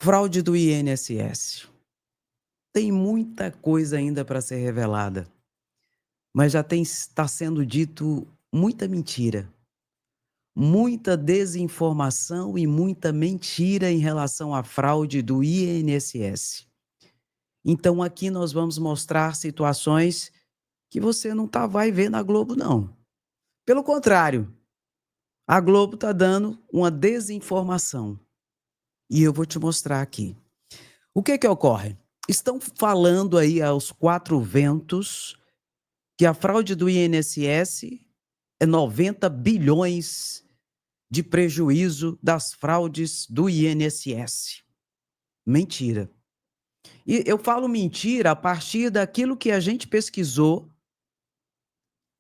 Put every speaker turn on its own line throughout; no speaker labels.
Fraude do INSS. Tem muita coisa ainda para ser revelada, mas já está sendo dito muita mentira, muita desinformação e muita mentira em relação à fraude do INSS. Então aqui nós vamos mostrar situações que você não vai ver na Globo, não. Pelo contrário, a Globo está dando uma desinformação. E eu vou te mostrar aqui. O que ocorre? Estão falando aí aos quatro ventos que a fraude do INSS é 90 bilhões de prejuízo das fraudes do INSS. Mentira. E eu falo mentira a partir daquilo que a gente pesquisou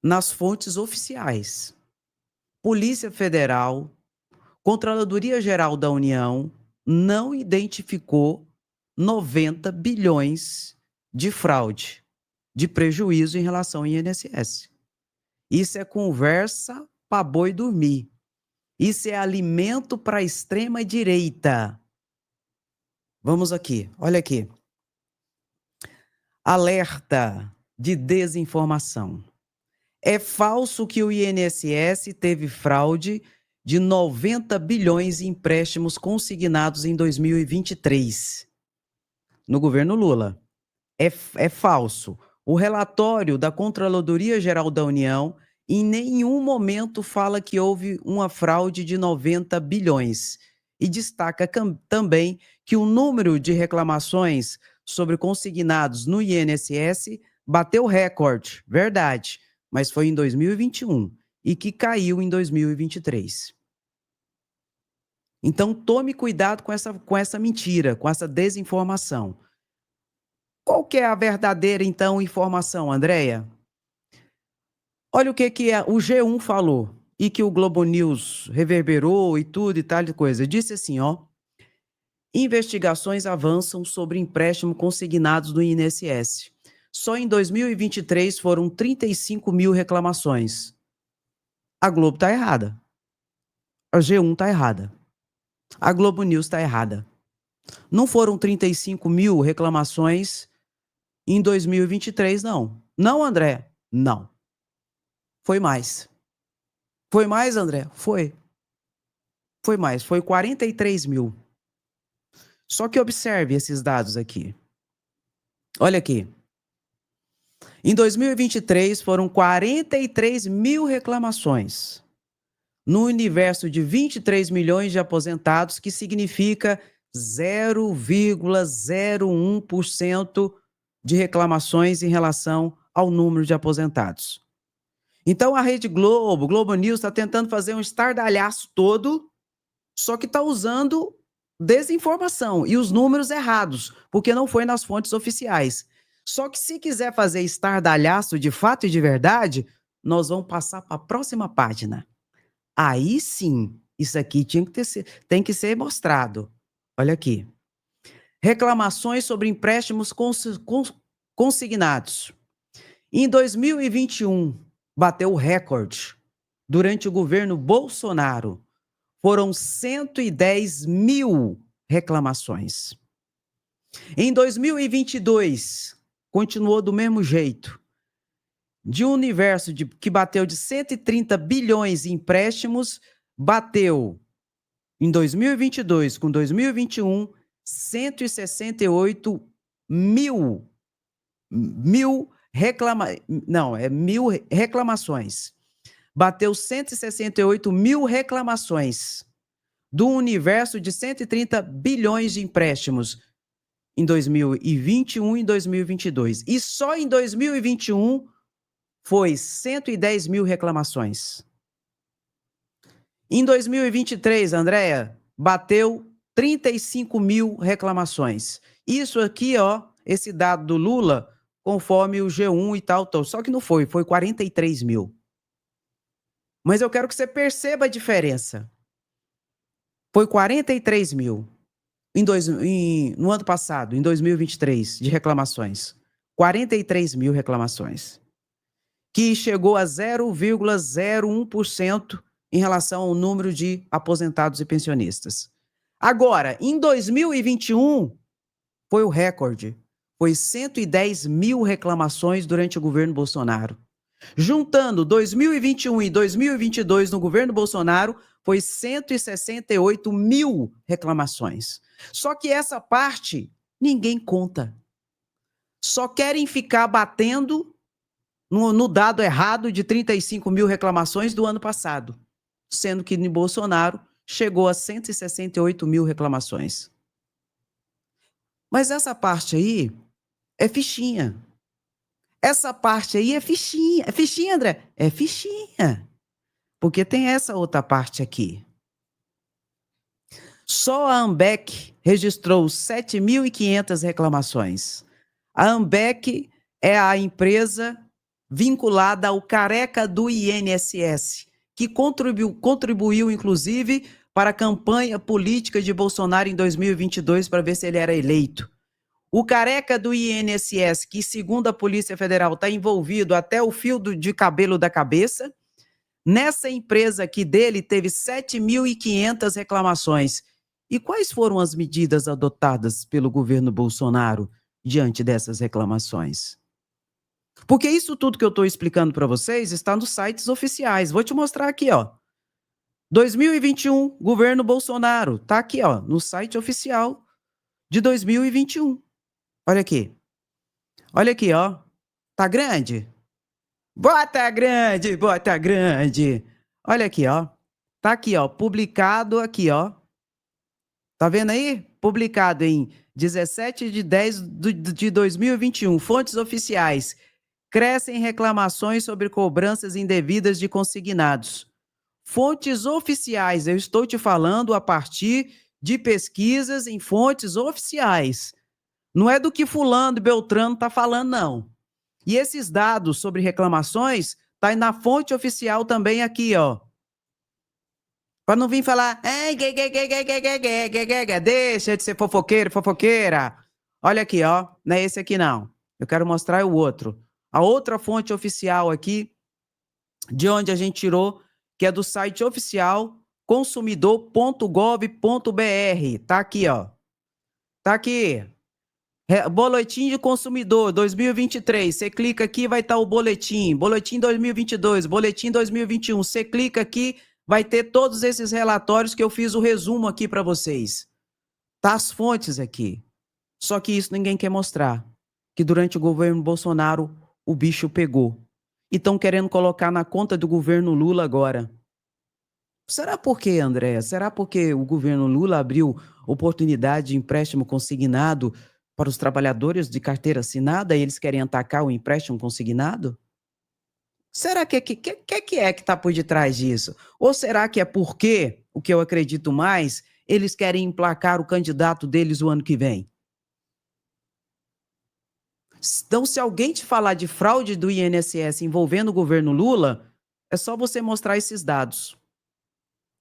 nas fontes oficiais. Polícia Federal, Controladoria Geral da União não identificou 90 bilhões de fraude, de prejuízo em relação ao INSS. Isso é conversa para boi dormir. Isso é alimento para a extrema-direita. Vamos aqui, olha aqui. Alerta de desinformação. É falso que o INSS teve fraude de 90 bilhões em empréstimos consignados em 2023, no governo Lula. É falso. O relatório da Controladoria Geral da União em nenhum momento fala que houve uma fraude de 90 bilhões. E destaca também que o número de reclamações sobre consignados no INSS bateu recorde, verdade, mas foi em 2021 e que caiu em 2023. Então tome cuidado com essa mentira, com essa desinformação. Qual que é a verdadeira, então, informação, Andréia? Olha o que o G1 falou e que o Globo News reverberou e tudo e tal de coisa. Disse assim, ó, investigações avançam sobre empréstimo consignados do INSS. Só em 2023 foram 35 mil reclamações. A Globo está errada. A G1 está errada. A Globo News está errada. Não foram 35 mil reclamações em 2023, não. Não, André? Não. Foi mais. Foi mais, André? Foi. Foi mais. Foi 43 mil. Só que observe esses dados aqui. Olha aqui. Em 2023, foram 43 mil reclamações. No universo de 23 milhões de aposentados, que significa 0,01% de reclamações em relação ao número de aposentados. Então a Rede Globo, Globo News, está tentando fazer um estardalhaço todo, só que está usando desinformação e os números errados, porque não foi nas fontes oficiais. Só que se quiser fazer estardalhaço de fato e de verdade, nós vamos passar para a próxima página. Aí sim, isso aqui tem que ser mostrado. Olha aqui. Reclamações sobre empréstimos consignados. Em 2021, bateu o recorde. Durante o governo Bolsonaro, foram 110 mil reclamações. Em 2022, continuou do mesmo jeito. De um universo que bateu de 130 bilhões em empréstimos, bateu em 2022 com 2021, 168 mil reclamações. Bateu 168 mil reclamações do universo de 130 bilhões de empréstimos em 2021 e 2022. E só em 2021 foi 110 mil reclamações. Em 2023, Andréia, bateu 35 mil reclamações. Isso aqui, ó, esse dado do Lula, conforme o G1 e tal. Só que não foi 43 mil. Mas eu quero que você perceba a diferença. Foi 43 mil no ano passado, em 2023, de reclamações. 43 mil reclamações. Que chegou a 0,01% em relação ao número de aposentados e pensionistas. Agora, em 2021, foi o recorde. Foi 110 mil reclamações durante o governo Bolsonaro. Juntando 2021 e 2022 no governo Bolsonaro, foi 168 mil reclamações. Só que essa parte ninguém conta. Só querem ficar batendo no dado errado de 35 mil reclamações do ano passado, sendo que no Bolsonaro chegou a 168 mil reclamações. Mas essa parte aí é fichinha. Essa parte aí é fichinha. É fichinha, André? É fichinha. Porque tem essa outra parte aqui. Só a Ambec registrou 7.500 reclamações. A Ambec é a empresa vinculada ao careca do INSS, que contribuiu inclusive, para a campanha política de Bolsonaro em 2022 para ver se ele era eleito. O careca do INSS, que segundo a Polícia Federal está envolvido até o fio de cabelo da cabeça, nessa empresa aqui dele teve 7.500 reclamações. E quais foram as medidas adotadas pelo governo Bolsonaro diante dessas reclamações? Porque isso tudo que eu estou explicando para vocês está nos sites oficiais. Vou te mostrar aqui, ó. 2021, governo Bolsonaro. Tá aqui, ó, no site oficial de 2021. Olha aqui. Olha aqui, ó. Tá grande? Bota grande, bota grande. Olha aqui, ó. Tá aqui, ó, publicado aqui, ó. Tá vendo aí? Publicado em 17 de 2021. Fontes oficiais. Crescem reclamações sobre cobranças indevidas de consignados. Fontes oficiais. Eu estou te falando a partir de pesquisas em fontes oficiais. Não é do que fulano e Beltrano tá falando, não. E esses dados sobre reclamações tá na fonte oficial também aqui, ó. Para não vir falar, deixa de ser fofoqueiro, fofoqueira. Olha aqui, ó, não é esse aqui não. Eu quero mostrar o outro. A outra fonte oficial aqui, de onde a gente tirou, que é do site oficial consumidor.gov.br. Tá aqui, ó. Tá aqui. Boletim de consumidor 2023. Você clica aqui, vai estar o boletim. Boletim 2022, boletim 2021. Você clica aqui, vai ter todos esses relatórios que eu fiz o resumo aqui para vocês. Tá as fontes aqui. Só que isso ninguém quer mostrar. Que durante o governo Bolsonaro o bicho pegou. E estão querendo colocar na conta do governo Lula agora. Será por quê, André? Será porque o governo Lula abriu oportunidade de empréstimo consignado para os trabalhadores de carteira assinada e eles querem atacar o empréstimo consignado? Será que é que está por detrás disso? Ou será que é porque, o que eu acredito mais, eles querem emplacar o candidato deles o ano que vem? Então, se alguém te falar de fraude do INSS envolvendo o governo Lula, é só você mostrar esses dados.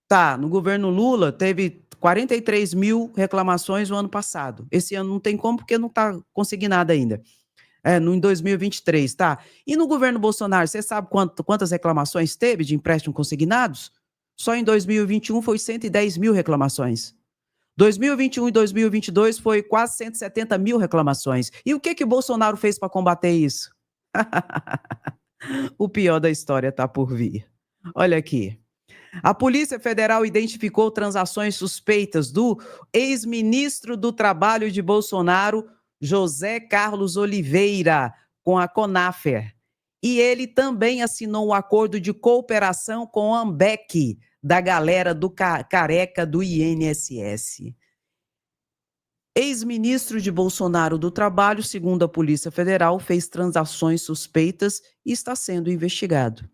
Tá, no governo Lula teve 43 mil reclamações no ano passado. Esse ano não tem como porque não está consignado ainda. No, em 2023, tá? E no governo Bolsonaro, você sabe quantas reclamações teve de empréstimo consignados? Só em 2021 foi 110 mil reclamações. 2021 e 2022 foi quase 170 mil reclamações. E o que que o Bolsonaro fez para combater isso? O pior da história está por vir. Olha aqui. A Polícia Federal identificou transações suspeitas do ex-ministro do Trabalho de Bolsonaro, José Carlos Oliveira, com a Conafer. E ele também assinou um acordo de cooperação com a Ambec, da galera do careca do INSS. Ex-ministro de Bolsonaro do Trabalho, segundo a Polícia Federal, fez transações suspeitas e está sendo investigado.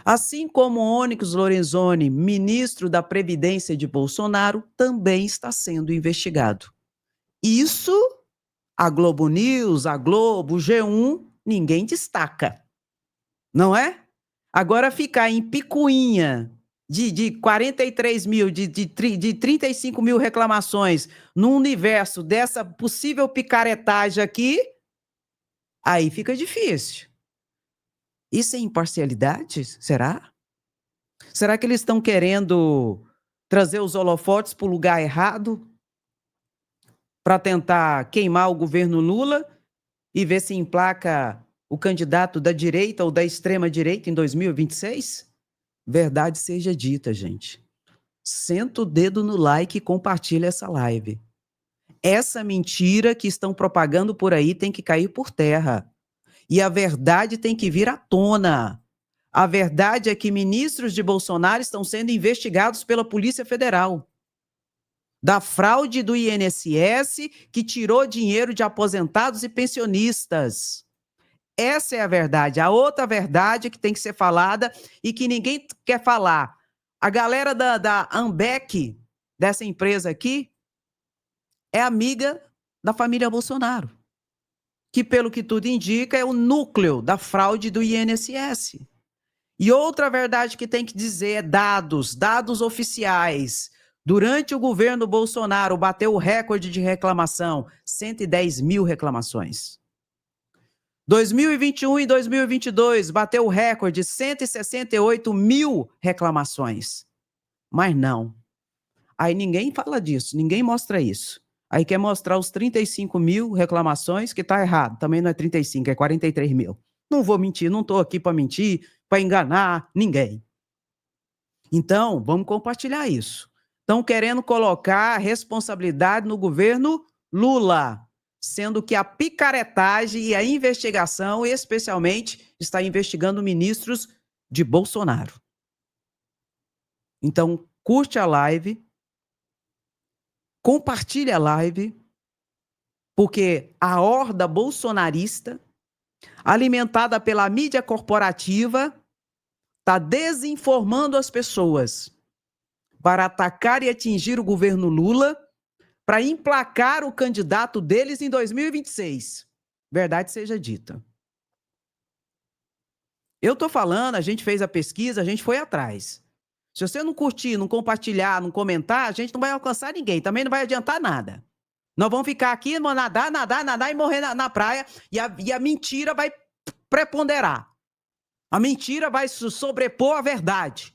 Assim como Onyx Lorenzoni, ministro da Previdência de Bolsonaro, também está sendo investigado. Isso, a Globo News, a Globo, o G1, ninguém destaca, não é? Agora ficar em picuinha de 43 mil, de 35 mil reclamações no universo dessa possível picaretagem aqui, aí fica difícil. Isso é imparcialidade? Será? Será que eles estão querendo trazer os holofotes para o lugar errado, para tentar queimar o governo Lula e ver se emplaca o candidato da direita ou da extrema-direita em 2026? Verdade seja dita, gente. Senta o dedo no like e compartilha essa live. Essa mentira que estão propagando por aí tem que cair por terra. E a verdade tem que vir à tona. A verdade é que ministros de Bolsonaro estão sendo investigados pela Polícia Federal. Da fraude do INSS que tirou dinheiro de aposentados e pensionistas. Essa é a verdade. A outra verdade que tem que ser falada e que ninguém quer falar. A galera da Ambec, dessa empresa aqui, é amiga da família Bolsonaro, que, pelo que tudo indica, é o núcleo da fraude do INSS. E outra verdade que tem que dizer é dados oficiais. Durante o governo Bolsonaro, bateu o recorde de reclamação, 110 mil reclamações. 2021 e 2022, bateu o recorde, 168 mil reclamações. Mas não. Aí ninguém fala disso, ninguém mostra isso. Aí quer mostrar os 35 mil reclamações, que está errado. Também não é 35, é 43 mil. Não vou mentir, não estou aqui para mentir, para enganar ninguém. Então, vamos compartilhar isso. Estão querendo colocar a responsabilidade no governo Lula, sendo que a picaretagem e a investigação, especialmente, está investigando ministros de Bolsonaro. Então, curte a live, compartilhe a live, porque a horda bolsonarista, alimentada pela mídia corporativa, está desinformando as pessoas para atacar e atingir o governo Lula, para emplacar o candidato deles em 2026. Verdade seja dita. Eu estou falando, a gente fez a pesquisa, a gente foi atrás. Se você não curtir, não compartilhar, não comentar, a gente não vai alcançar ninguém, também não vai adiantar nada. Nós vamos ficar aqui, nadar e morrer na praia, e a mentira vai preponderar. A mentira vai sobrepor a verdade.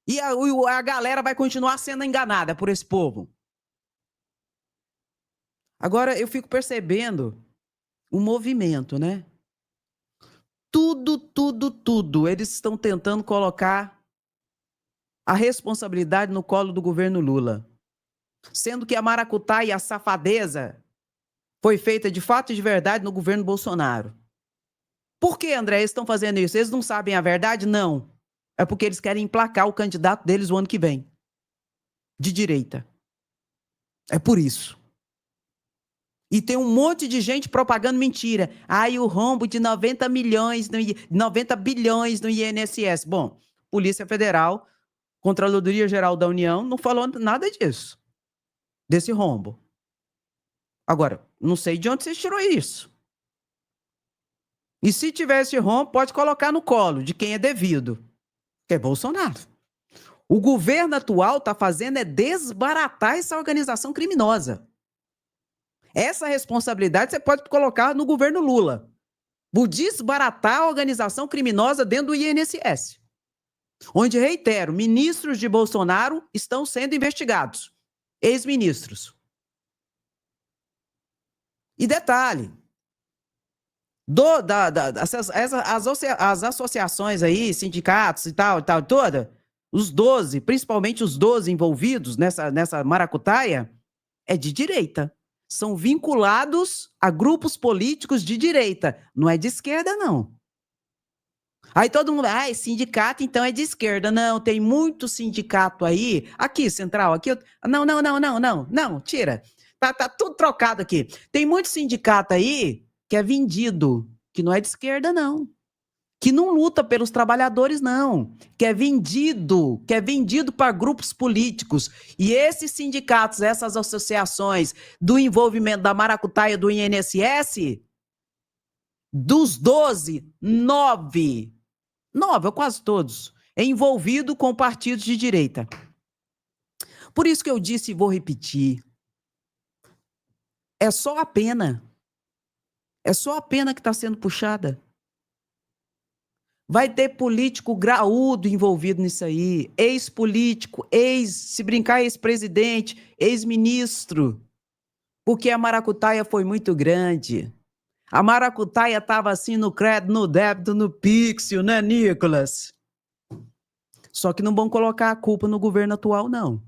E a galera vai continuar sendo enganada por esse povo. Agora, eu fico percebendo o movimento, né? Tudo. Eles estão tentando colocar a responsabilidade no colo do governo Lula. Sendo que a maracutaia e a safadeza foi feita de fato e de verdade no governo Bolsonaro. Por que, André, eles estão fazendo isso? Eles não sabem a verdade? Não. É porque eles querem emplacar o candidato deles o ano que vem. De direita. É por isso. E tem um monte de gente propagando mentira. Ai, o rombo de 90 bilhões no INSS. Bom, Polícia Federal, Controladoria Geral da União, não falou nada disso. Desse rombo. Agora, não sei de onde você tirou isso. E se tivesse rombo, pode colocar no colo de quem é devido. Que é Bolsonaro. O governo atual está fazendo é desbaratar essa organização criminosa. Essa responsabilidade você pode colocar no governo Lula. Por desbaratar a organização criminosa dentro do INSS. Onde, reitero, ministros de Bolsonaro estão sendo investigados. Ex-ministros. E detalhe, as associações aí, sindicatos e tal, toda, os 12, principalmente os 12 envolvidos nessa maracutaia, é de direita. São vinculados a grupos políticos de direita. Não é de esquerda, não. Aí todo mundo, sindicato então é de esquerda. Não, tem muito sindicato aí. Aqui, Central, aqui. Não, tira. Tá tudo trocado aqui. Tem muito sindicato aí que é vendido, que não é de esquerda, não. Que não luta pelos trabalhadores, não. Que é vendido para grupos políticos. E esses sindicatos, essas associações do envolvimento da maracutaia do INSS, dos 12, 9, ou quase todos, é envolvido com partidos de direita. Por isso que eu disse e vou repetir. É só a pena. É só a pena que está sendo puxada. Vai ter político graúdo envolvido nisso aí, ex-político, se brincar, ex-presidente, ex-ministro, porque a maracutaia foi muito grande. A maracutaia estava assim no crédito, no débito, no pixel, né, Nicolas? Só que não vão colocar a culpa no governo atual, não.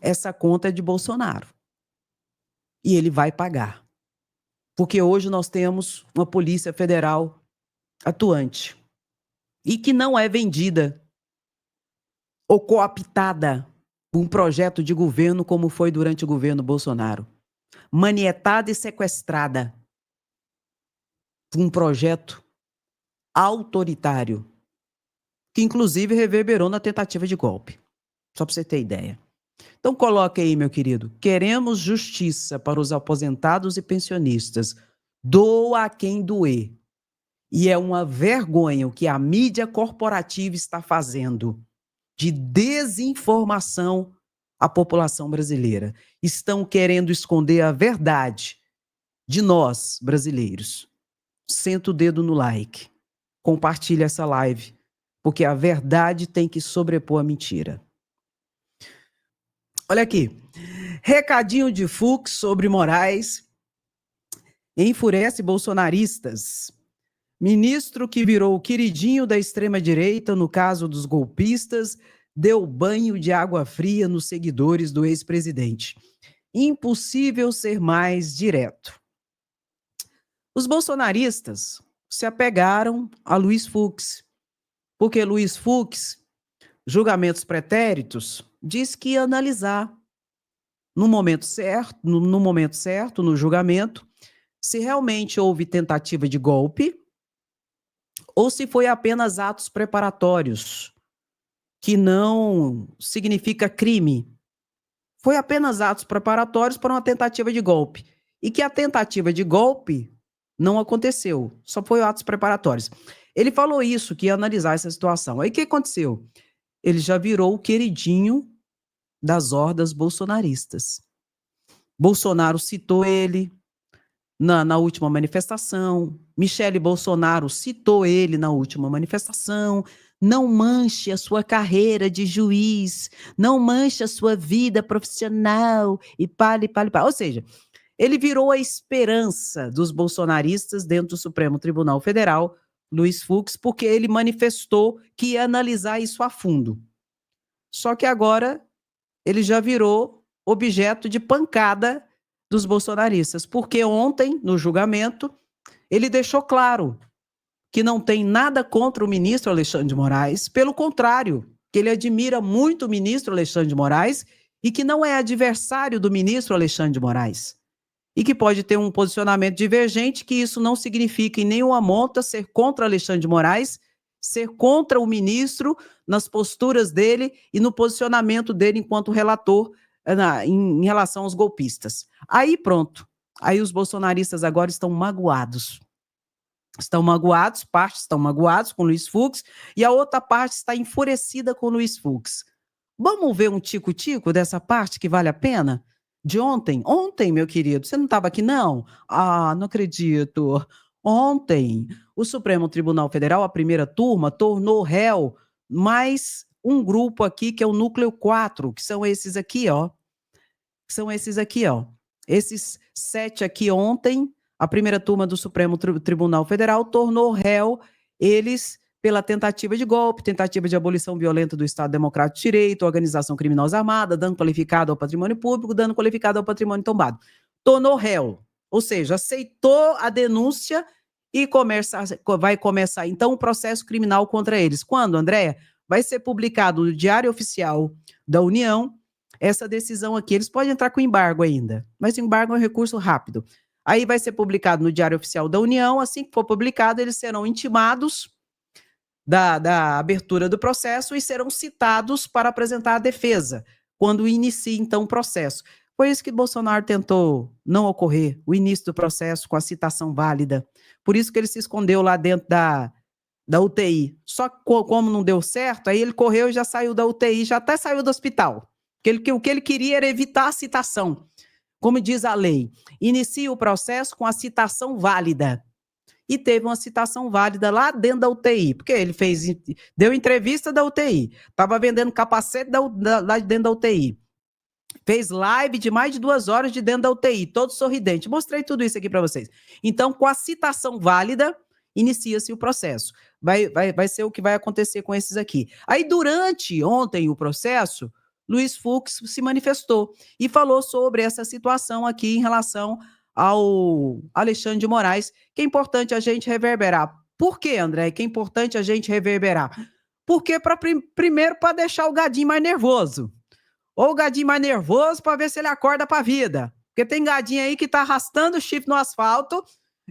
Essa conta é de Bolsonaro. E ele vai pagar. Porque hoje nós temos uma Polícia Federal atuante e que não é vendida ou cooptada por um projeto de governo como foi durante o governo Bolsonaro. Manietada e sequestrada por um projeto autoritário, que inclusive reverberou na tentativa de golpe. Só para você ter ideia. Então coloque aí, meu querido, queremos justiça para os aposentados e pensionistas. Doa a quem doer. E é uma vergonha o que a mídia corporativa está fazendo de desinformação à população brasileira. Estão querendo esconder a verdade de nós, brasileiros. Senta o dedo no like. Compartilha essa live, porque a verdade tem que sobrepor a mentira. Olha aqui. Recadinho de Fux sobre Moraes enfurece bolsonaristas. Ministro que virou o queridinho da extrema-direita no caso dos golpistas deu banho de água fria nos seguidores do ex-presidente. Impossível ser mais direto. Os bolsonaristas se apegaram a Luiz Fux, porque Luiz Fux, julgamentos pretéritos, diz que ia analisar no momento certo, no julgamento, se realmente houve tentativa de golpe ou se foi apenas atos preparatórios, que não significa crime. Foi apenas atos preparatórios para uma tentativa de golpe. E que a tentativa de golpe não aconteceu, só foi atos preparatórios. Ele falou isso, que ia analisar essa situação. Aí o que aconteceu? Ele já virou o queridinho das hordas bolsonaristas. Bolsonaro citou ele na última manifestação, Michele Bolsonaro citou ele na última manifestação. Não manche a sua carreira de juiz, não manche a sua vida profissional e pale. Ou seja, ele virou a esperança dos bolsonaristas dentro do Supremo Tribunal Federal, Luiz Fux, porque ele manifestou que ia analisar isso a fundo. Só que agora ele já virou objeto de pancada dos bolsonaristas, porque ontem, no julgamento, ele deixou claro que não tem nada contra o ministro Alexandre de Moraes, pelo contrário, que ele admira muito o ministro Alexandre de Moraes e que não é adversário do ministro Alexandre de Moraes. E que pode ter um posicionamento divergente, que isso não significa em nenhuma monta ser contra Alexandre de Moraes, ser contra o ministro nas posturas dele e no posicionamento dele enquanto relator em relação aos golpistas. Aí pronto, aí os bolsonaristas agora estão magoados. Estão magoados, parte estão magoados com Luiz Fux e a outra parte está enfurecida com Luiz Fux. Vamos ver um tico-tico dessa parte que vale a pena? De ontem? Ontem, meu querido, você não estava aqui, não? Ah, não acredito. Ontem, o Supremo Tribunal Federal, a primeira turma, tornou réu mais um grupo aqui, que é o Núcleo 4, que são esses aqui, ó. Esses 7 aqui ontem, a primeira turma do Supremo Tribunal Federal tornou réu eles pela tentativa de golpe, tentativa de abolição violenta do Estado Democrático de Direito, organização criminosa armada, dano qualificado ao patrimônio público, dano qualificado ao patrimônio tombado. Tornou réu, ou seja, aceitou a denúncia e vai começar, então, o processo criminal contra eles. Quando, Andréia? Vai ser publicado no Diário Oficial da União essa decisão aqui. Eles podem entrar com embargo ainda, mas embargo é um recurso rápido. Aí vai ser publicado no Diário Oficial da União. Assim que for publicado, eles serão intimados da abertura do processo e serão citados para apresentar a defesa, quando inicie, então, o processo. Foi isso que Bolsonaro tentou não ocorrer, o início do processo com a citação válida. Por isso que ele se escondeu lá dentro da UTI. Só que como não deu certo, aí ele correu e já saiu da UTI, já até saiu do hospital. O que ele queria era evitar a citação. Como diz a lei, inicia o processo com a citação válida. e teve uma citação válida lá dentro da UTI, porque ele deu entrevista da UTI, estava vendendo capacete lá dentro da UTI, fez live de mais de 2 horas de dentro da UTI, todo sorridente. Mostrei tudo isso aqui para vocês. Então, com a citação válida, inicia-se o processo. Vai ser o que vai acontecer com esses aqui. Aí, durante ontem o processo, Luiz Fux se manifestou e falou sobre essa situação aqui em relação ao Alexandre de Moraes, que é importante a gente reverberar. Por que, André, que é importante a gente reverberar? Porque, primeiro, para deixar o gadinho mais nervoso. Ou o gadinho mais nervoso para ver se ele acorda para a vida. Porque tem gadinho aí que está arrastando o chifre no asfalto,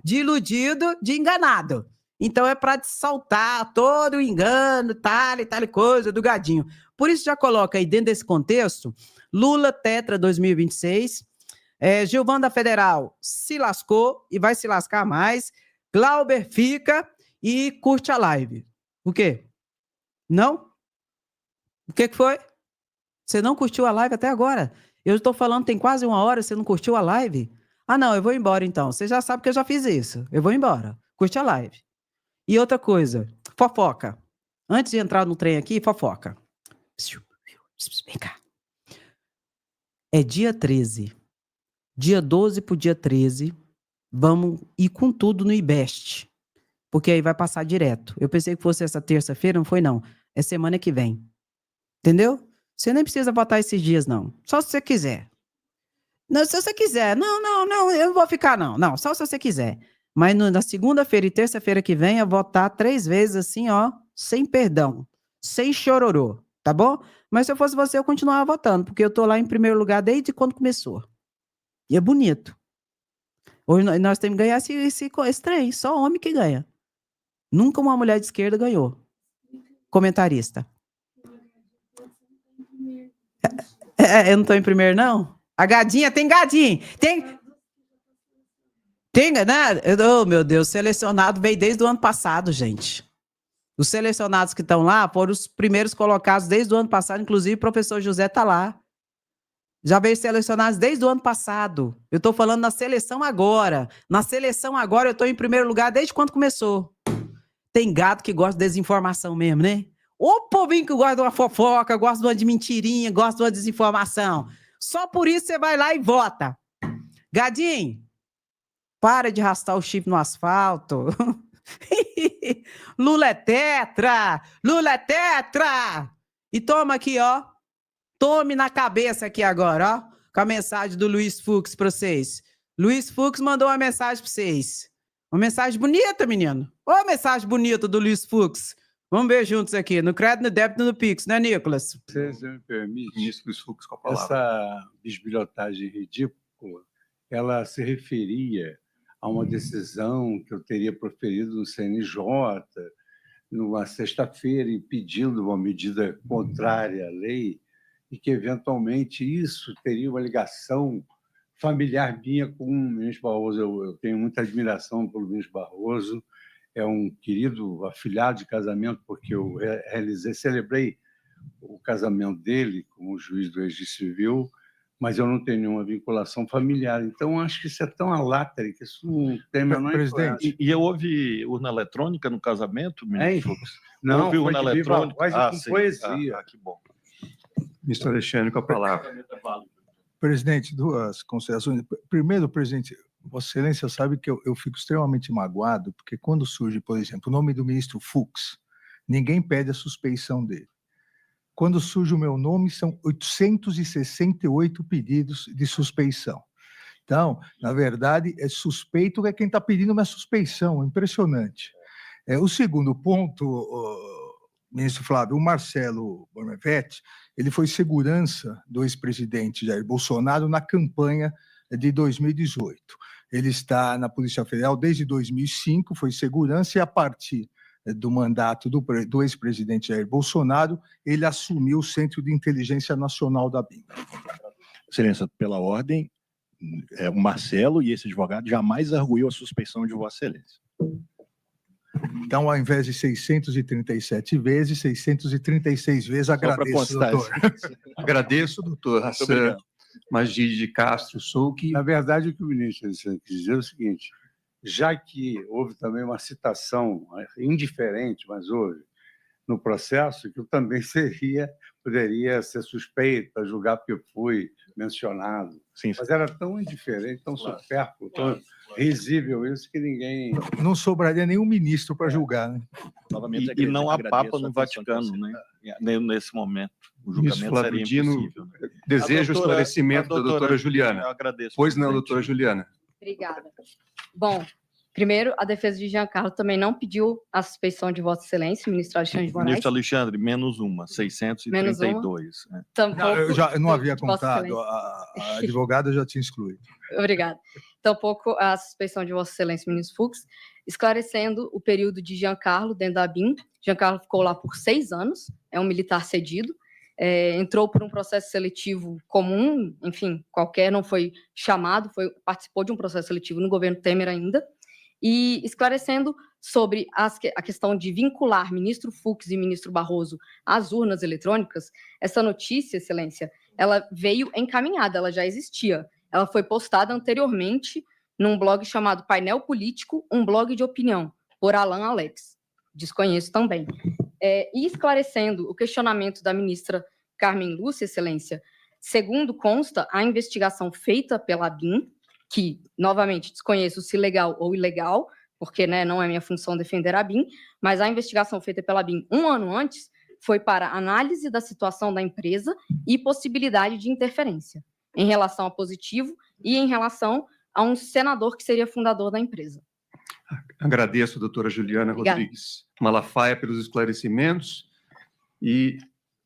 de iludido, de enganado. Então é para saltar todo o engano, tal e tal coisa do gadinho. Por isso já coloca aí dentro desse contexto, Lula tetra 2026, Gilvanda Federal se lascou e vai se lascar mais, Glauber fica e curte a live. O quê? Não? O que foi? Você não curtiu a live até agora? Eu estou falando, tem quase 1 hora, você não curtiu a live? Ah, não, eu vou embora então. Você já sabe que eu já fiz isso. Eu vou embora. Curte a live. E outra coisa, fofoca. Antes de entrar no trem aqui, fofoca. Vem cá. É dia 13. Dia 12 pro dia 13. Vamos ir com tudo no IBEST. Porque aí vai passar direto. Eu pensei que fosse essa terça-feira, não foi não. É semana que vem. Entendeu? Você nem precisa votar esses dias, não. Só se você quiser. Não, se você quiser. Não, eu não vou ficar, não. Não, só se você quiser. Mas na segunda-feira e terça-feira que vem, eu vou votar 3 vezes assim, ó, sem perdão, sem chororô, tá bom? Mas se eu fosse você, eu continuava votando, porque eu tô lá em primeiro lugar desde quando começou. E é bonito. Hoje nós temos que ganhar esse trem, só homem que ganha. Nunca uma mulher de esquerda ganhou. Comentarista. Eu não tô em primeiro, não? A gadinha, tem gadinho. Tem, né? Oh, meu Deus, selecionado veio desde o ano passado, gente. Os selecionados que estão lá foram os primeiros colocados desde o ano passado, inclusive o professor José está lá. Já veio selecionados desde o ano passado. Eu estou falando na seleção agora. Na seleção agora eu estou em primeiro lugar desde quando começou. Tem gato que gosta de desinformação mesmo, né? O povinho que gosta de uma fofoca, gosta de uma de mentirinha, gosta de uma desinformação. Só por isso você vai lá e vota. Gadinho, para de arrastar o chifre no asfalto. Lula é tetra! Lula é tetra! E toma aqui, ó. Tome na cabeça aqui agora, ó. Com a mensagem do Luiz Fux para vocês. Luiz Fux mandou uma mensagem para vocês. Uma mensagem bonita, menino. Ô, mensagem bonita do Luiz Fux. Vamos ver juntos aqui, no crédito, no débito e no Pix, né, Nicolas?
Se me permite, ministro Luiz Fux, com a palavra. Essa bisbilhotagem ridícula, ela se referia a uma decisão que eu teria proferido no CNJ, numa sexta-feira, pedindo uma medida contrária à lei, e que, eventualmente, isso teria uma ligação familiar minha com o ministro Barroso. Eu tenho muita admiração pelo ministro Barroso, é um querido afilhado de casamento, porque eu celebrei o casamento dele como juiz do registro civil, mas eu não tenho nenhuma vinculação familiar. Então, acho que isso é tão alátero que isso não tem a menor
influência. E houve urna eletrônica no casamento, ministro Fux?
Não,
houve urna eletrônica.
Quase com poesia.
Que bom.
Ministro Alexandre, com a palavra.
Presidente, 2 considerações. Primeiro, presidente, Vossa Excelência sabe que eu fico extremamente magoado, porque quando surge, por exemplo, o nome do ministro Fux, ninguém pede a suspeição dele. Quando surge o meu nome, são 868 pedidos de suspeição. Então, na verdade, é suspeito que é quem está pedindo minha suspeição, impressionante. O segundo ponto, ministro Flávio, o Marcelo Bornevetti, ele foi segurança do ex-presidente Jair Bolsonaro na campanha de 2018. Ele está na Polícia Federal desde 2005, foi segurança, e a partir do mandato do ex-presidente Jair Bolsonaro, ele assumiu o Centro de Inteligência Nacional da BIM.
Excelência, pela ordem, o Marcelo e esse advogado jamais arguiu a suspeição de Vossa Excelência.
Então, ao invés de 637 vezes, 636 vezes, agradeço, doutor.
Agradeço, doutor Hassan Magid de Castro Souque. Na verdade, o que o ministro quis dizer é o seguinte: já que houve também uma citação indiferente, mas houve, no processo, que eu também poderia ser suspeito para julgar porque eu fui mencionado.
Sim,
Mas era tão indiferente, tão supérfluo, tão risível isso que ninguém...
Não sobraria nenhum ministro para julgar, né?
Novamente,
E não há
agradeço
Papa
a
no
atenção que
Vaticano,
você-
né? Nesse momento. O
Ministro
julgamento
Flávio
seria
Dino,
impossível. Né?
desejo o esclarecimento da doutora Juliana.
Eu agradeço.
Pois não,
presidente.
doutora Juliana.
Obrigada. Bom, primeiro, a defesa de Giancarlo também não pediu a suspeição de Vossa Excelência, ministro Alexandre de Moraes.
Ministro Alexandre, menos uma, 632. Né?
Tampouco
Eu não havia
de Vossa
contado,
Excelência.
a advogada já tinha excluído.
Obrigada. Tampouco a suspeição de Vossa Excelência, ministro Fux, esclarecendo o período de Giancarlo dentro da ABIN. Giancarlo ficou lá por 6 anos, é um militar cedido, entrou por um processo seletivo comum, enfim, qualquer, não foi chamado, participou de um processo seletivo no governo Temer ainda, e esclarecendo sobre a questão de vincular ministro Fux e ministro Barroso às urnas eletrônicas. Essa notícia, Excelência, ela veio encaminhada, ela já existia. Ela foi postada anteriormente num blog chamado Painel Político, um blog de opinião, por Alan Alex. Desconheço também. E esclarecendo o questionamento da ministra Carmen Lúcia, Excelência, segundo consta, a investigação feita pela ABIN, que, novamente, desconheço se legal ou ilegal, porque, né, não é minha função defender a ABIN, mas a investigação feita pela ABIN 1 ano antes foi para análise da situação da empresa e possibilidade de interferência, em relação a positivo e em relação a um senador que seria fundador da empresa.
Agradeço a doutora Juliana
Obrigada.
Rodrigues Malafaia pelos esclarecimentos e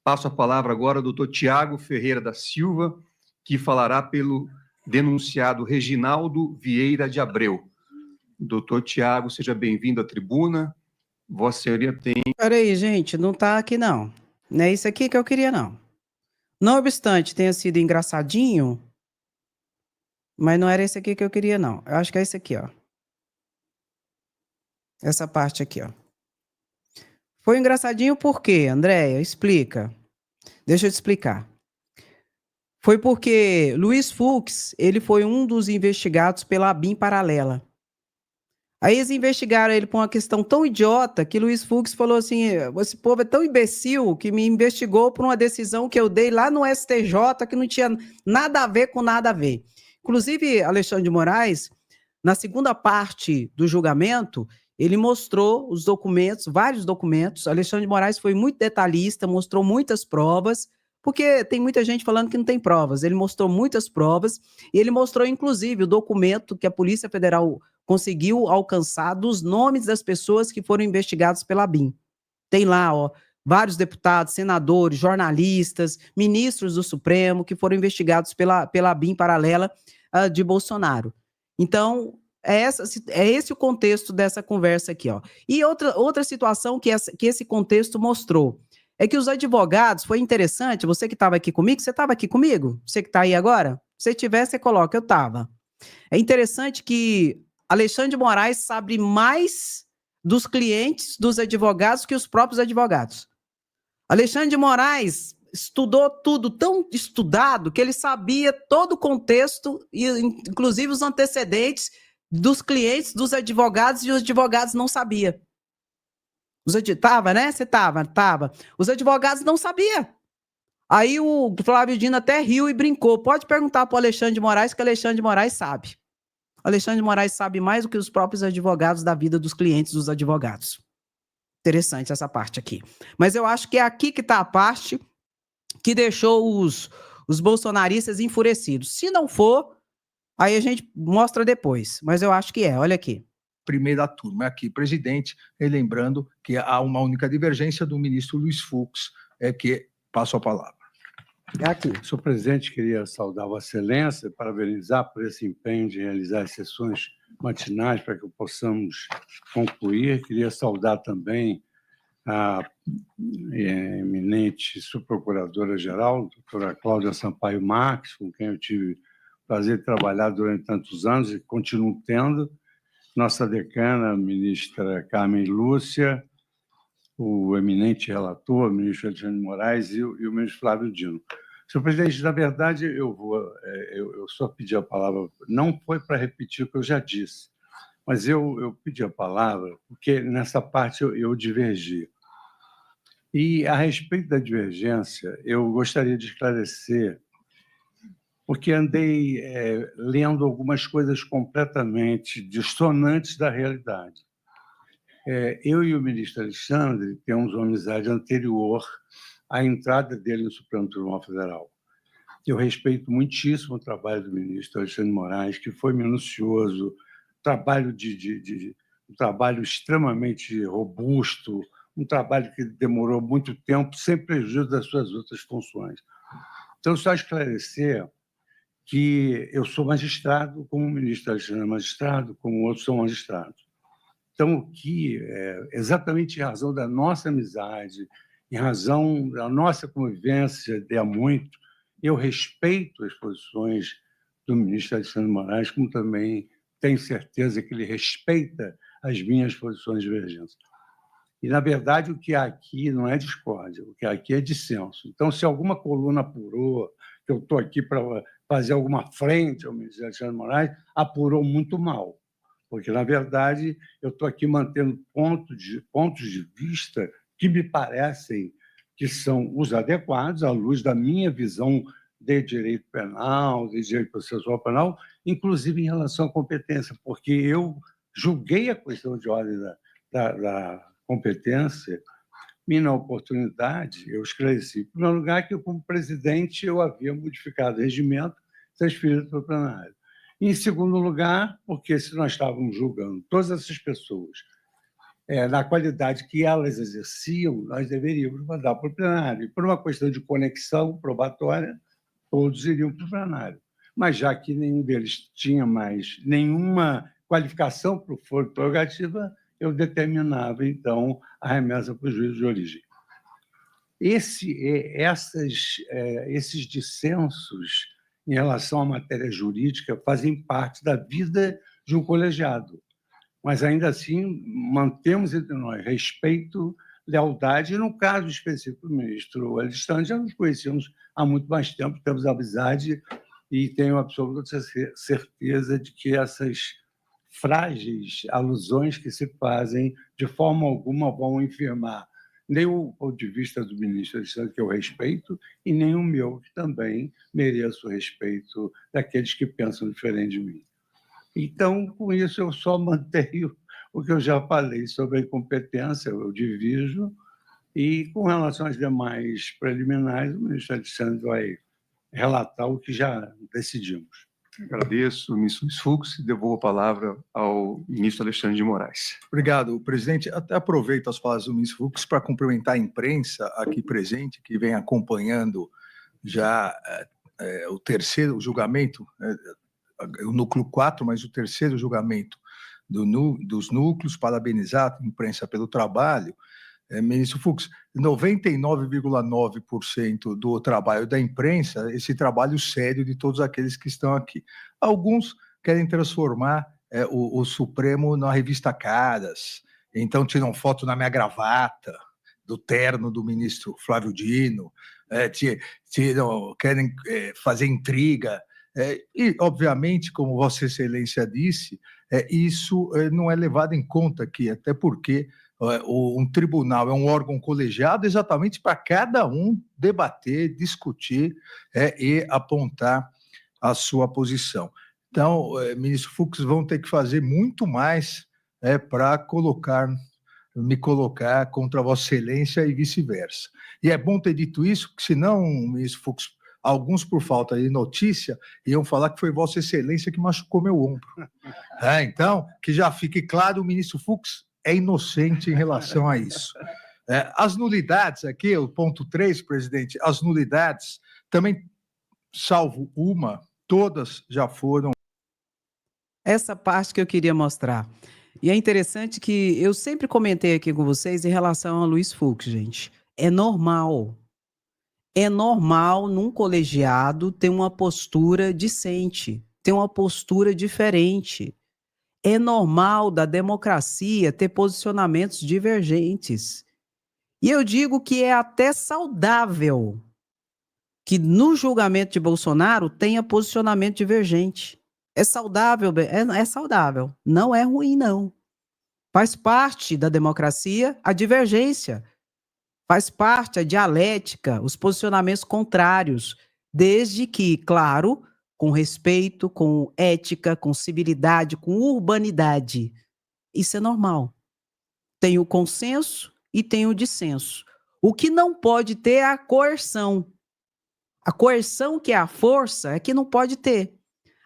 passo a palavra agora ao doutor Tiago Ferreira da Silva, que falará pelo denunciado Reginaldo Vieira de Abreu. Doutor Tiago, seja bem-vindo à tribuna. Vossa Senhoria tem...
Peraí, gente, não tá aqui não. Não é isso aqui que eu queria, não. Não obstante tenha sido engraçadinho, mas não era esse aqui que eu queria, não. Eu acho que é esse aqui, ó. Essa parte aqui, ó. Foi engraçadinho por quê, Andréia? Explica. Deixa eu te explicar. Foi porque Luiz Fux, ele foi um dos investigados pela ABIN paralela. Aí eles investigaram ele por uma questão tão idiota que Luiz Fux falou assim, esse povo é tão imbecil que me investigou por uma decisão que eu dei lá no STJ que não tinha nada a ver com nada a ver. Inclusive, Alexandre de Moraes, na segunda parte do julgamento, ele mostrou os documentos, vários documentos. Alexandre de Moraes foi muito detalhista, mostrou muitas provas, porque tem muita gente falando que não tem provas. Ele mostrou muitas provas e ele mostrou, inclusive, o documento que a Polícia Federal conseguiu alcançar dos nomes das pessoas que foram investigadas pela ABIN. Tem lá, ó, vários deputados, senadores, jornalistas, ministros do Supremo que foram investigados pela ABIN paralela de Bolsonaro. Então, é esse o contexto dessa conversa aqui, ó. E outra situação que esse contexto mostrou é que os advogados, foi interessante, você que estava aqui comigo, você estava aqui comigo? Você que está aí agora? Se tiver, você coloca, eu estava. É interessante que Alexandre de Moraes sabe mais dos clientes dos advogados que os próprios advogados. Alexandre de Moraes estudou tudo, tão estudado, que ele sabia todo o contexto, e inclusive os antecedentes dos clientes dos advogados, e os advogados não sabiam. Tava, né? Você tava. Os advogados não sabiam. Aí o Flávio Dino até riu e brincou. Pode perguntar para o Alexandre de Moraes, que Alexandre de Moraes sabe. Alexandre de Moraes sabe mais do que os próprios advogados da vida dos clientes dos advogados. Interessante essa parte aqui. Mas eu acho que é aqui que está a parte que deixou os bolsonaristas enfurecidos. Se não for, aí a gente mostra depois. Mas eu acho que é. Olha aqui.
Primeira turma aqui, presidente, lembrando que há uma única divergência do ministro Luiz Fux, que passo a palavra.
É aqui.
Senhor presidente, queria saudar Vossa Excelência, parabenizar por esse empenho de realizar as sessões matinais para que possamos concluir. Queria saudar também a eminente subprocuradora-geral, doutora Cláudia Sampaio Marques, com quem eu tive o prazer de trabalhar durante tantos anos e continuo tendo, nossa decana, a ministra Carmen Lúcia, o eminente relator, o ministro Alexandre de Moraes e o ministro Flávio Dino. Senhor presidente, na verdade, eu só pedi a palavra, não foi para repetir o que eu já disse, mas eu pedi a palavra porque nessa parte eu divergi. E, a respeito da divergência, eu gostaria de esclarecer, porque andei lendo algumas coisas completamente dissonantes da realidade. Eu e o ministro Alexandre temos uma amizade anterior à entrada dele no Supremo Tribunal Federal. Eu respeito muitíssimo o trabalho do ministro Alexandre de Moraes, que foi minucioso, um trabalho extremamente robusto, um trabalho que demorou muito tempo, sem prejuízo das suas outras funções. Então, só esclarecer que eu sou magistrado, como o ministro Alexandre é magistrado, como outros são magistrados. Então, o que, exatamente em razão da nossa amizade, em razão da nossa convivência de há muito, eu respeito as posições do ministro Alexandre de Moraes, como também tenho certeza que ele respeita as minhas posições divergentes. E, na verdade, o que há aqui não é discórdia, o que há aqui é dissenso. Então, se alguma coluna apurou que eu estou aqui para fazer alguma frente ao ministro Alexandre de Moraes, apurou muito mal, porque, na verdade, eu estou aqui mantendo pontos de vista que me parecem que são os adequados, à luz da minha visão de direito penal, de direito processual penal, inclusive em relação à competência, porque eu julguei a questão de ordem da competência e, na oportunidade, eu esclareci, em primeiro lugar, que, como presidente, eu havia modificado o regimento transferido para o plenário. E, em segundo lugar, porque se nós estávamos julgando todas essas pessoas na qualidade que elas exerciam, nós deveríamos mandar para o plenário. E, por uma questão de conexão probatória, todos iriam para o plenário. Mas, já que nenhum deles tinha mais nenhuma qualificação para o foro de prerrogativa, eu determinava, então, a remessa para o juízo de origem. Esses dissensos em relação à matéria jurídica fazem parte da vida de um colegiado, mas, ainda assim, mantemos entre nós respeito, lealdade, e, no caso específico do ministro Alexandre, já nos conhecemos há muito mais tempo, temos amizade e tenho absoluta certeza de que essas frágeis alusões que se fazem, de forma alguma, vão infirmar nem o ponto de vista do ministro Alexandre, que eu respeito, e nem o meu, que também mereço o respeito daqueles que pensam diferente de mim. Então, com isso, eu só mantenho o que eu já falei sobre a incompetência, eu divijo, e, com relação às demais preliminares, o ministro Alexandre vai relatar o que já decidimos.
Agradeço, ministro Luiz Fux, e devolvo a palavra ao ministro Alexandre de Moraes.
Obrigado, presidente. Até aproveito as falas do ministro Fux para cumprimentar a imprensa aqui presente, que vem acompanhando já o terceiro julgamento, o núcleo 4, mas o terceiro julgamento dos núcleos. Parabenizar a imprensa pelo trabalho. Ministro Fux, 99,9% do trabalho da imprensa, esse trabalho sério de todos aqueles que estão aqui. Alguns querem transformar o Supremo na revista Caras, então tiram foto na minha gravata, do terno do ministro Flávio Dino, querem fazer intriga. E, obviamente, como Vossa Excelência disse, isso não é levado em conta aqui, até porque um tribunal é um órgão colegiado exatamente para cada um debater, discutir e apontar a sua posição. Então, ministro Fux, vão ter que fazer muito mais para me colocar contra Vossa Excelência e vice-versa. E é bom ter dito isso, porque senão, ministro Fux, alguns, por falta de notícia, iam falar que foi Vossa Excelência que machucou meu ombro. Então, que já fique claro, o ministro Fux é inocente em relação a isso. As nulidades aqui, o ponto 3, presidente, as nulidades, também, salvo uma, todas já foram.
Essa parte que eu queria mostrar. E é interessante que eu sempre comentei aqui com vocês em relação a Luiz Fux, gente. É normal num colegiado ter uma postura dissente, ter uma postura diferente. É normal da democracia ter posicionamentos divergentes. E eu digo que é até saudável que no julgamento de Bolsonaro tenha posicionamento divergente. É saudável, é saudável. Não é ruim, não. Faz parte da democracia a divergência. Faz parte a dialética, os posicionamentos contrários, desde que, claro, com respeito, com ética, com civilidade, com urbanidade. Isso é normal. Tem o consenso e tem o dissenso. O que não pode ter é a coerção. A coerção, que é a força, é que não pode ter,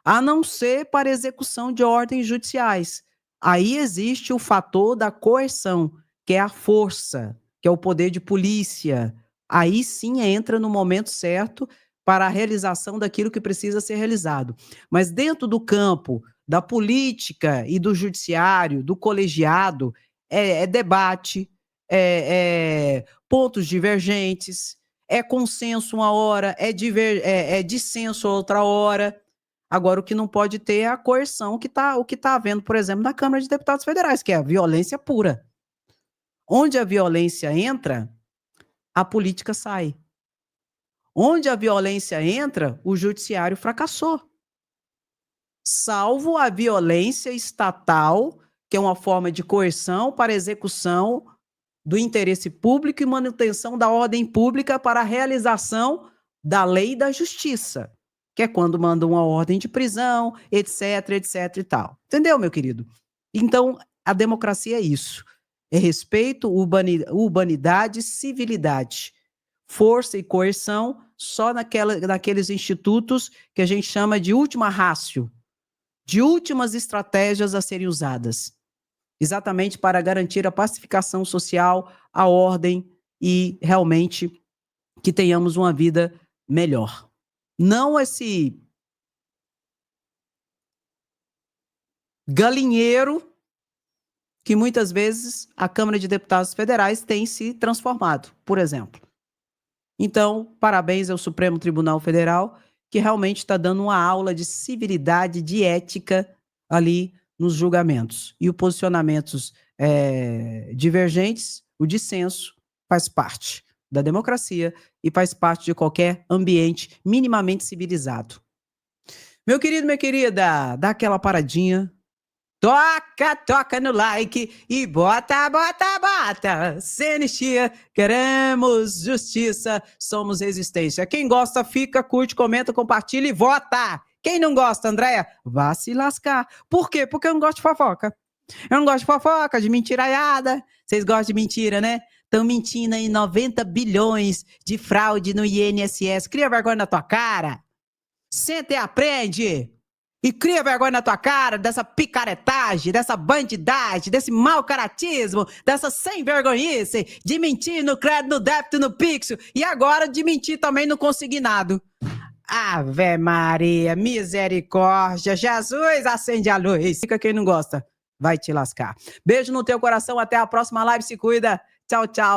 a não ser para execução de ordens judiciais. Aí existe o fator da coerção, que é a força, que é o poder de polícia. Aí sim entra no momento certo para a realização daquilo que precisa ser realizado. Mas dentro do campo da política e do judiciário, do colegiado, é debate, pontos divergentes, é consenso uma hora, é dissenso outra hora. Agora, o que não pode ter é a coerção, o que está havendo, por exemplo, na Câmara de Deputados Federais, que é a violência pura. Onde a violência entra, a política sai. Onde a violência entra, o judiciário fracassou. Salvo a violência estatal, que é uma forma de coerção para execução do interesse público e manutenção da ordem pública para a realização da lei e da justiça, que é quando manda uma ordem de prisão, etc, etc e tal. Entendeu, meu querido? Então, a democracia é isso. É respeito, urbanidade, civilidade. Força e coerção só naqueles institutos que a gente chama de última ratio, de últimas estratégias a serem usadas, exatamente para garantir a pacificação social, a ordem e realmente que tenhamos uma vida melhor. Não esse galinheiro que muitas vezes a Câmara de Deputados Federais tem se transformado, por exemplo. Então, parabéns ao Supremo Tribunal Federal, que realmente está dando uma aula de civilidade, de ética ali nos julgamentos. E os posicionamentos divergentes, o dissenso, faz parte da democracia e faz parte de qualquer ambiente minimamente civilizado. Meu querido, minha querida, dá aquela paradinha. Toca no like e bota. Sem anistia, queremos justiça, somos resistência. Quem gosta, fica, curte, comenta, compartilha e vota. Quem não gosta, Andréia, vá se lascar. Por quê? Porque eu não gosto de fofoca. Eu não gosto de fofoca, de mentiraiada. Vocês gostam de mentira, né? Estão mentindo aí 90 bilhões de fraude no INSS. Cria vergonha na tua cara. Senta e aprende. E cria vergonha na tua cara dessa picaretagem, dessa bandidagem, desse mau caratismo, dessa sem vergonhice de mentir no crédito, no débito, no pixel e agora de mentir também no consignado. Ave Maria, misericórdia, Jesus acende a luz. Fica quem não gosta, vai te lascar. Beijo no teu coração, até a próxima live, se cuida. Tchau, tchau.